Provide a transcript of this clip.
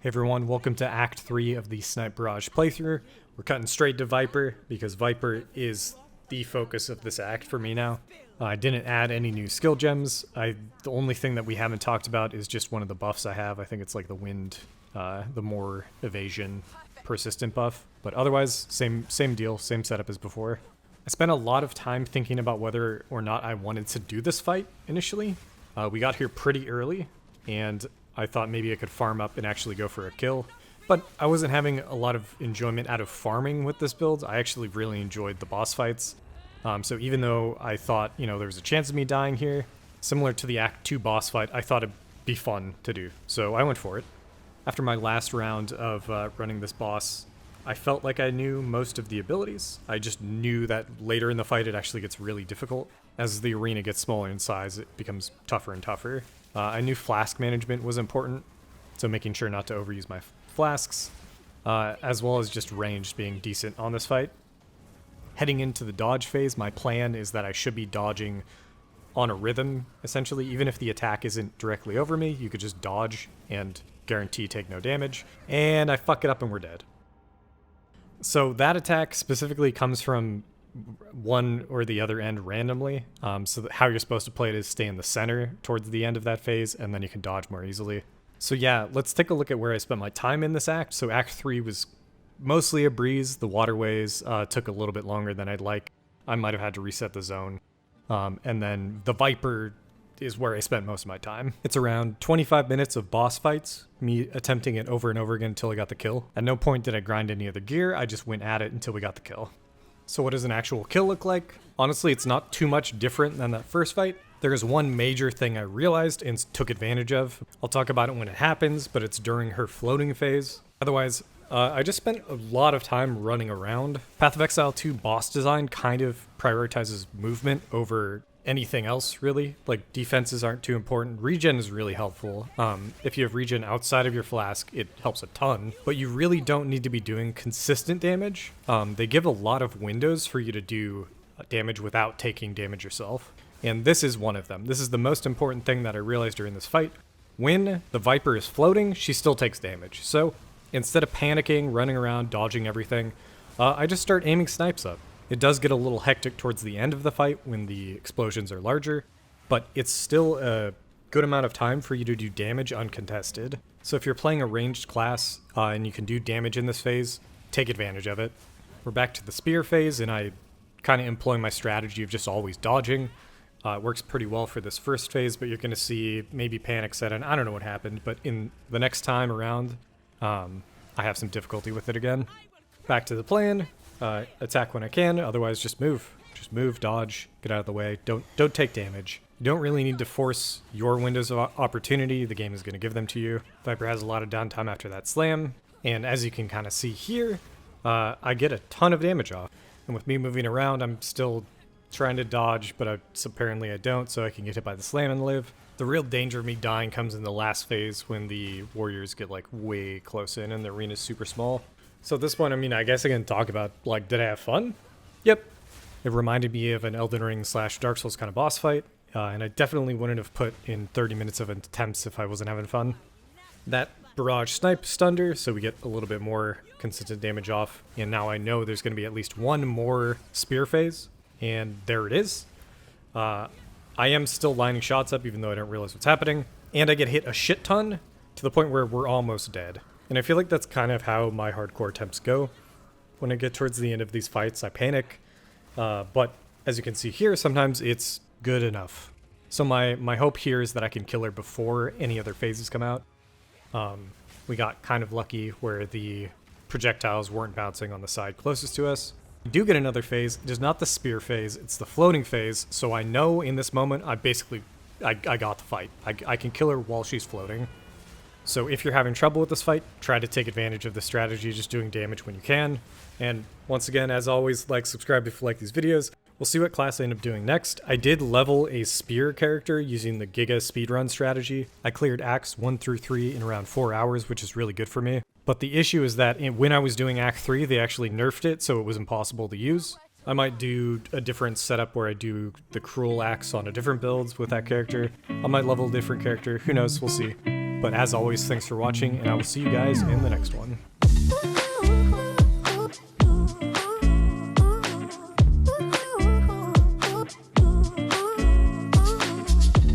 Hey everyone, welcome to Act 3 of the Snipe Barrage playthrough. We're cutting straight to VIPER because VIPER is the focus of this act for me now. I didn't add any new skill gems. The only thing that we haven't talked about is just one of the buffs I have. I think it's like the wind, the more evasion persistent buff. But otherwise, same deal, same setup as before. I spent a lot of time thinking about whether or not I wanted to do this fight initially. We got here pretty early, and I thought maybe I could farm up and actually go for a kill. But I wasn't having a lot of enjoyment out of farming with this build. I actually really enjoyed the boss fights. So even though I thought, there was a chance of me dying here, similar to the Act 2 boss fight, I thought it'd be fun to do. So I went for it. After my last round of running this boss, I felt like I knew most of the abilities. I just knew that later in the fight it actually gets really difficult. As the arena gets smaller in size, it becomes tougher and tougher. I knew flask management was important, so making sure not to overuse my flasks, as well as just range being decent on this fight. Heading into the dodge phase, my plan is that I should be dodging on a rhythm, essentially. Even if the attack isn't directly over me, you could just dodge and guarantee take no damage. And I fuck it up and we're dead. So that attack specifically comes from one or the other end randomly. So how you're supposed to play it is stay in the center towards the end of that phase, and then you can dodge more easily. So yeah, let's take a look at where I spent my time in this act. So Act 3 was mostly a breeze. The waterways took a little bit longer than I'd like. I might have had to reset the zone. And then the VIPER is where I spent most of my time. It's around 25 minutes of boss fights, me attempting it over and over again until I got the kill. At no point did I grind any other gear, I just went at it until we got the kill. So what does an actual kill look like? Honestly, it's not too much different than that first fight. There is one major thing I realized and took advantage of. I'll talk about it when it happens, but it's during her floating phase. Otherwise, I just spent a lot of time running around. Path of Exile 2 boss design kind of prioritizes movement over anything else, really. Like, defenses aren't too important. Regen is really helpful. If you have regen outside of your flask, it helps a ton, but you really don't need to be doing consistent damage. They give a lot of windows for you to do damage without taking damage yourself, and this is one of them. This is the most important thing that I realized during this fight. When the VIPER is floating, she still takes damage. So instead of panicking, running around, dodging everything, I just start aiming snipes up. It does get a little hectic towards the end of the fight when the explosions are larger, but it's still a good amount of time for you to do damage uncontested. So if you're playing a ranged class and you can do damage in this phase, take advantage of it. We're back to the spear phase, and I kind of employ my strategy of just always dodging. It works pretty well for this first phase, but you're going to see maybe panic set in. I don't know what happened, but in the next time around, I have some difficulty with it again. Back to the plan. Attack when I can, otherwise just move. Just move, dodge, get out of the way. Don't take damage. You don't really need to force your windows of opportunity. The game is going to give them to you. VIPER has a lot of downtime after that slam, and as you can kind of see here, I get a ton of damage off. And with me moving around, I'm still trying to dodge, but apparently I don't, so I can get hit by the slam and live. The real danger of me dying comes in the last phase when the warriors get like way close in and the arena's super small. So at this point, I guess I can talk about, like, did I have fun? Yep. It reminded me of an Elden Ring / Dark Souls kind of boss fight, and I definitely wouldn't have put in 30 minutes of attempts if I wasn't having fun. That Barrage Snipe stunned her, so we get a little bit more consistent damage off, and now I know there's going to be at least one more spear phase, and there it is. I am still lining shots up, even though I don't realize what's happening, and I get hit a shit ton to the point where we're almost dead. And I feel like that's kind of how my hardcore attempts go. When I get towards the end of these fights, I panic. But as you can see here, sometimes it's good enough. So my hope here is that I can kill her before any other phases come out. We got kind of lucky where the projectiles weren't bouncing on the side closest to us. We do get another phase. It is not the spear phase, it's the floating phase. So I know in this moment, I got the fight. I can kill her while she's floating. So if you're having trouble with this fight, try to take advantage of the strategy, just doing damage when you can. And once again, as always, like, subscribe if you like these videos. We'll see what class I end up doing next. I did level a spear character using the Giga speedrun strategy. I cleared acts 1 through 3 in around 4 hours, which is really good for me. But the issue is that when I was doing Act 3, they actually nerfed it, so it was impossible to use. I might do a different setup where I do the cruel axe on a different builds with that character. I might level a different character, who knows, we'll see. But as always, thanks for watching, and I will see you guys in the next one.